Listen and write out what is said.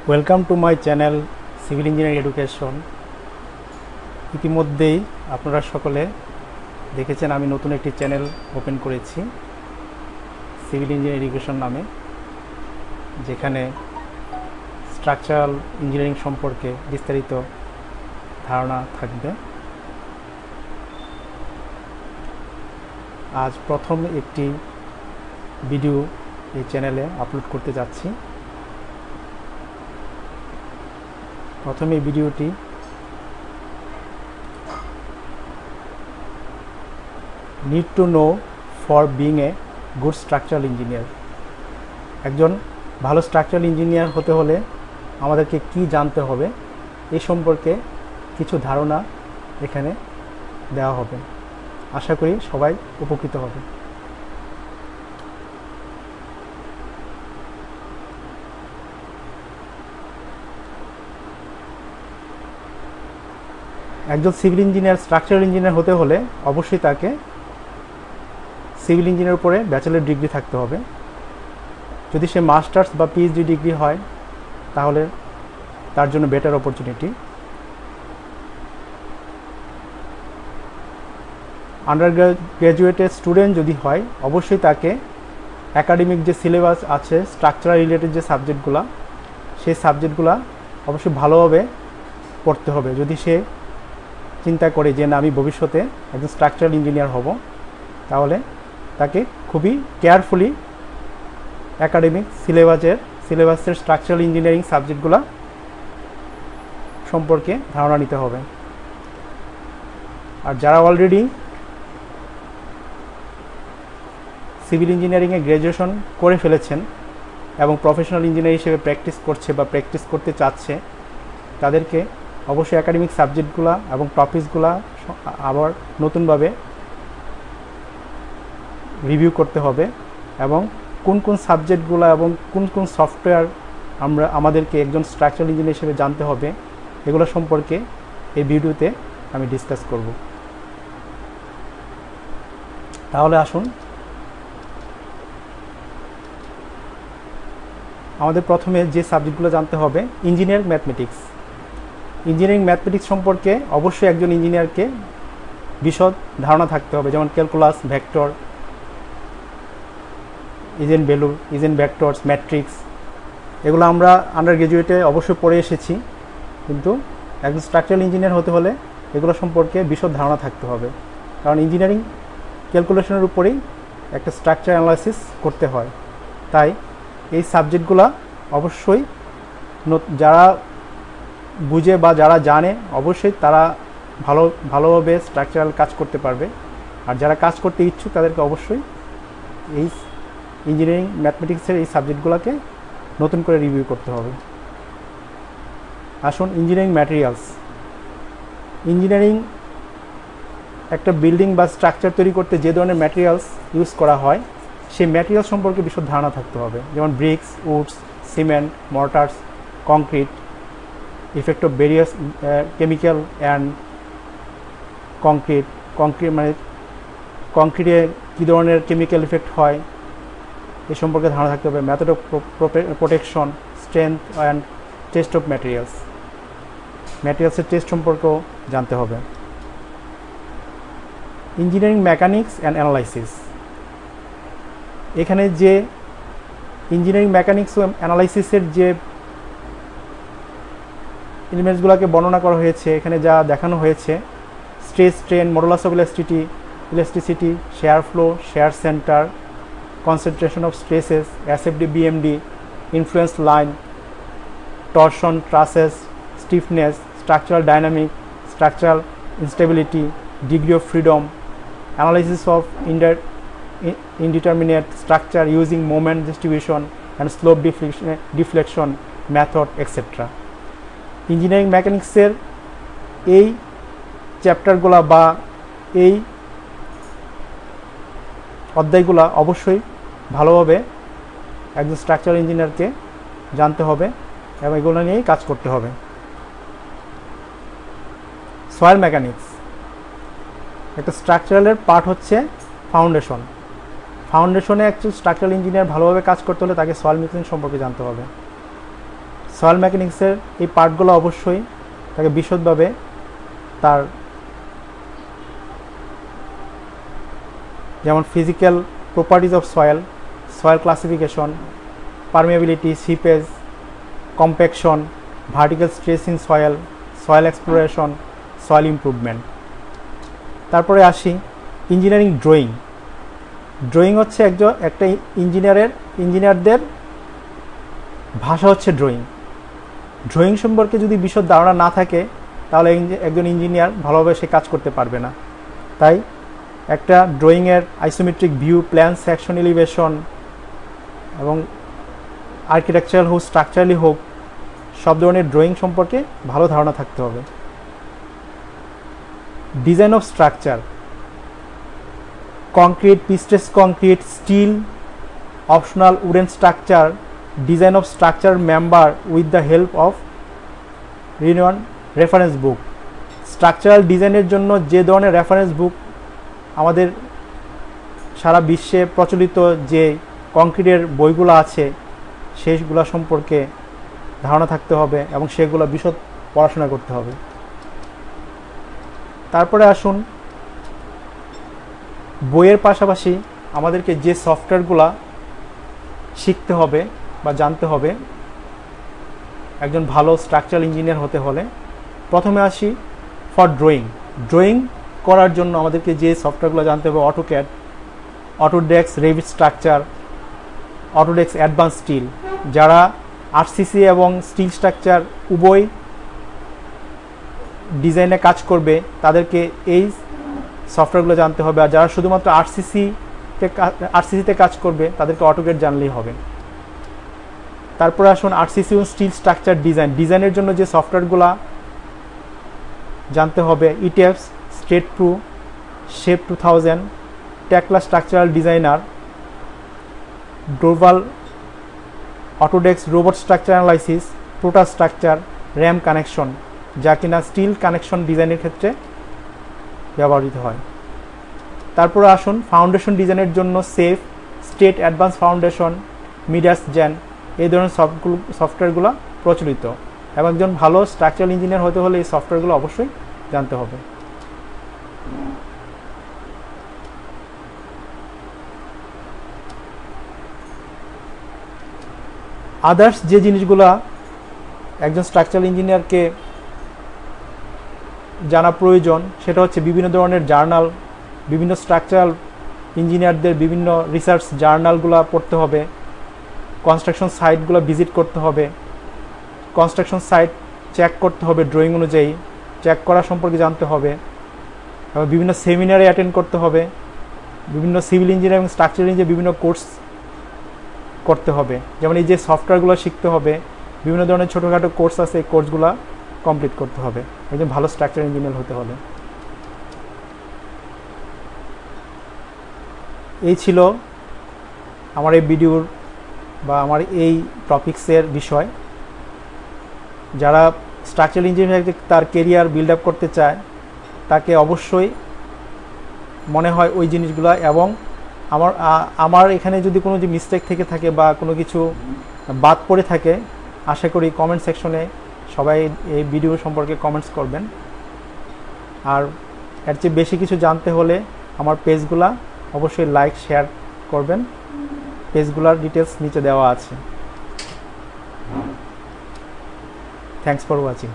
Welcome to my channel civil engineering education. ইতিমধ্যেই আপনারা সকলে দেখেছেন আমি নতুন একটি চ্যানেল ওপেন করেছি সিভিল ইঞ্জিনিয়ারিং এডুকেশন নামে, যেখানে স্ট্রাকচারাল ইঞ্জিনিয়ারিং সম্পর্কে বিস্তারিত ধারণা থাকবে। আজ প্রথম একটি ভিডিও এই চ্যানেলে আপলোড করতে যাচ্ছি। প্রথমে ভিডিওটি need to know for being a good structural engineer. একজন ভালো স্ট্রাকচারাল ইঞ্জিনিয়ার হতে হলে আমাদেরকে কি জানতে হবে এই সম্পর্কে কিছু ধারণা এখানে দেওয়া হবে। আশা করি সবাই উপকৃত হবে। একজন সিভিল ইঞ্জিনিয়ার স্ট্রাকচারাল ইঞ্জিনিয়ার হতে হলে অবশ্যই তাকে সিভিল ইঞ্জিনিয়ার উপরে ব্যাচেলর ডিগ্রি থাকতে হবে। যদি সে মাস্টার্স বা পিএইচডি ডিগ্রি হয় তাহলে তার জন্য better opportunity. Under graduated student যদি হয় অবশ্যই তাকে একাডেমিক যে সিলেবাস আছে স্ট্রাকচারাল রিলেটেড যে সাবজেক্টগুলো, সেই সাবজেক্টগুলো অবশ্যই ভালোভাবে পড়তে হবে। যদি সে চিন্তা করে যে না আমি ভবিষ্যতে একজন স্ট্রাকচারাল ইঞ্জিনিয়ার হব, তাহলে তাকে খুবই কেয়ারফুলি একাডেমিক সিলেবাসের স্ট্রাকচারাল ইঞ্জিনিয়ারিং সাবজেক্টগুলো সম্পর্কে ধারণা নিতে হবে। আর যারা অলরেডি সিভিল ইঞ্জিনিয়ারিংয়ে গ্র্যাজুয়েশন করে ফেলেছেন এবং প্রফেশনাল ইঞ্জিনিয়ার হিসেবে প্র্যাকটিস করছে বা প্র্যাকটিস করতে চাচ্ছে, তাদেরকে অবশ্যই একাডেমিক সাবজেক্টগুলো এবং টপিকসগুলো আবার নতুনভাবে রিভিউ করতে হবে এবং কোন কোন সাবজেক্টগুলো এবং কোন কোন সফটওয়্যার আমাদেরকে একজন স্ট্রাকচারাল ইঞ্জিনিয়ার হিসেবে জানতে হবে এগুলো সম্পর্কে এই ভিডিওতে আমি ডিসকাস করব। তাহলে আসুন আমাদের প্রথমে যে সাবজেক্টগুলো জানতে হবে ইঞ্জিনিয়ারিং ম্যাথমেটিক্স। ইঞ্জিনিয়ারিং ম্যাথমেটিক্স সম্পর্কে অবশ্যই একজন ইঞ্জিনিয়ারকে বিশদ ধারণা থাকতে হবে, যেমন calculus, vector, isn't value, isn't vectors, matrix, এগুলো আমরা আন্ডার গ্র্যাজুয়েটে অবশ্যই পড়ে এসেছি, কিন্তু একজন স্ট্রাকচারাল ইঞ্জিনিয়ার হতে হলে এগুলো সম্পর্কে বিশদ ধারণা থাকতে হবে। কারণ ইঞ্জিনিয়ারিং ক্যালকুলেশনের উপরেই একটা স্ট্রাকচার অ্যানালাইসিস করতে হয়। তাই এই সাবজেক্টগুলো অবশ্যই যারা বুঝে বা যারা জানে অবশ্যই তারা ভালোভাবে স্ট্রাকচারাল কাজ করতে পারবে। আর যারা কাজ করতে ইচ্ছুক তাদেরকে অবশ্যই এই ইঞ্জিনিয়ারিং ম্যাথমেটিক্সের এই সাবজেক্টগুলোকে নতুন করে রিভিউ করতে হবে। আসুন ইঞ্জিনিয়ারিং ম্যাটেরিয়ালস। ইঞ্জিনিয়ারিং একটা বিল্ডিং বা স্ট্রাকচার তৈরি করতে যে ধরনের ম্যাটেরিয়ালস ইউজ করা হয় সেই ম্যাটেরিয়াল সম্পর্কে বিশদ ধারণা থাকতে হবে, যেমন bricks, woods, cement, mortars, concrete, effect of various chemical and concrete মানে কংক্রিটে কী ধরনের কেমিক্যাল ইফেক্ট হয় এ সম্পর্কে ধারণা থাকতে হবে। Method of protection, strength and test of ম্যাটেরিয়ালসের টেস্ট সম্পর্কেও জানতে হবে। Engineering mechanics and analysis. এখানে যে ইঞ্জিনিয়ারিং মেকানিক্স ও অ্যানালাইসিসের যে এলিমেন্টসগুলোকে বর্ণনা করা হয়েছে, এখানে যা দেখানো হয়েছে stress, strain, modulus of elasticity, share flow, share centre, concentration of stresses, SFD, BMD, influence line, torsion, trusses, stiffness, structural dynamic, structural instability, degree of freedom, analysis of indeterminate structure using moment distribution and slope deflection method, etc. Engineering মেকানিক্সের এই চ্যাপ্টারগুলো বা এই অধ্যায়গুলো অবশ্যই ভালোভাবে একজন structural ইঞ্জিনিয়ারকে জানতে হবে এবং এগুলো নিয়েই কাজ করতে হবে। Soil mechanics. একটা স্ট্রাকচারালের পার্ট হচ্ছে ফাউন্ডেশন। ফাউন্ডেশনে একজন স্ট্রাকচারাল ইঞ্জিনিয়ার ভালোভাবে কাজ করতে হলে তাকে সয়েল মেকানিক্স সম্পর্কে জানতে হবে। সয়েল মেকানিক্সের এই পার্টগুলো অবশ্যই তাকে বিশদভাবে তার যেমন physical properties of soil, soil classification, permeability, seepage, compaction, vertical stress in soil, soil exploration, soil improvement. তারপরে আসি ইঞ্জিনিয়ারিং ড্রয়িং। ড্রয়িং হচ্ছে একটা ইঞ্জিনিয়ারদের ভাষা হচ্ছে ড্রয়িং। ড্রয়িং সম্পর্কে যদি বিশদ ধারণা না থাকে তাহলে একজন ইঞ্জিনিয়ার ভালোভাবে সে কাজ করতে পারবে না। তাই একটা ড্রয়িংয়ের isometric view, plan, section, elevation এবং আর্কিটেকচারাল হোক, স্ট্রাকচারালি হোক, সব ধরনের ড্রয়িং সম্পর্কে ভালো ধারণা থাকতে হবে। Design of structure, concrete, prestressed concrete, steel, optional wooden structure, design of structure member with the help of renowned reference book. Structural ডিজাইনের জন্য যে ধরনের রেফারেন্স বুক আমাদের সারা বিশ্বে প্রচলিত যে কংক্রিটের বইগুলো আছে সেইগুলো সম্পর্কে ধারণা থাকতে হবে এবং সেগুলো বিশদ পড়াশোনা করতে হবে। তারপরে আসুন বইয়ের পাশাপাশি আমাদেরকে যে সফটওয়্যারগুলো শিখতে হবে বা জানতে হবে একজন ভালো স্ট্রাকচারাল ইঞ্জিনিয়ার হতে হলে। প্রথমে আসি ফর ড্রয়িং। ড্রয়িং করার জন্য আমাদেরকে যে সফটওয়্যারগুলো জানতে হবে AutoCAD, Autodesk, Revit structure, Autodesk advance steel. যারা আরসিসি এবং স্টিল স্ট্রাকচার উভয় ডিজাইনে কাজ করবে তাদেরকে এই সফটওয়্যারগুলো জানতে হবে। আর যারা শুধুমাত্র আরসিসিতে কাজ করবে তাদেরকে অটোক্যাড জানলেই হবে। তারপরে আসুন আরসিসি এবং স্টিল স্ট্রাকচার ডিজাইনের জন্য যে সফটওয়্যারগুলো জানতে হবে ETABS, STAAD Pro, SAP 2000, Tekla structural designer, ডোভাল, Autodesk Robot structure analysis, Prota structure, RAM connection, যা কিনা স্টিল কানেকশন ডিজাইনের ক্ষেত্রে ব্যবহৃত হয়। তারপরে আসুন ফাউন্ডেশন ডিজাইনের জন্য SAFE, STAAD advance foundation, MIDAS Gen, এই ধরনের সফটওয়্যারগুলো প্রচলিত এবং একজন ভালো স্ট্রাকচারাল ইঞ্জিনিয়ার হতে হলে এই সফটওয়্যারগুলো অবশ্যই জানতে হবে। আদার্স যে জিনিসগুলো একজন স্ট্রাকচারাল ইঞ্জিনিয়ারকে জানা প্রয়োজন সেটা হচ্ছে বিভিন্ন ধরনের জার্নাল, বিভিন্ন স্ট্রাকচারাল ইঞ্জিনিয়ারদের বিভিন্ন রিসার্চ জার্নালগুলো পড়তে হবে, কনস্ট্রাকশন সাইটগুলো ভিজিট করতে হবে, কনস্ট্রাকশন সাইট চেক করতে হবে ড্রয়িং অনুযায়ী, চেক করা সম্পর্কে জানতে হবে এবং বিভিন্ন সেমিনারে অ্যাটেন্ড করতে হবে, বিভিন্ন সিভিল ইঞ্জিনিয়ারিং এবং স্ট্রাকচারাল ইঞ্জিনিয়ারিং বিভিন্ন কোর্স করতে হবে। যেমন এই যে সফটওয়্যারগুলো শিখতে হবে, বিভিন্ন ধরনের ছোটোখাটো কোর্স আছে, এই কোর্সগুলো কমপ্লিট করতে হবে একজন ভালো স্ট্রাকচারাল ইঞ্জিনিয়ার হতে হলে। এই ছিল আমার এই ভিডিওর বা আমার এই টপিক্সের বিষয়। যারা স্ট্রাকচারাল ইঞ্জিনিয়ারিং তার কেরিয়ার বিল্ড আপ করতে চায় তাকে অবশ্যই মনে হয় ওই জিনিসগুলো, এবং আমার এখানে যদি কোনো যে মিস্টেক থেকে থাকে বা কোনো কিছু বাদ পড়ে থাকে আশা করি কমেন্ট সেকশনে সবাই এই ভিডিও সম্পর্কে কমেন্টস করবেন। আর এর চেয়ে বেশি কিছু জানতে হলে আমার পেজগুলা অবশ্যই লাইক শেয়ার করবেন, পেজগুলার ডিটেলস নিচে দেওয়া আছে। Thanks for watching.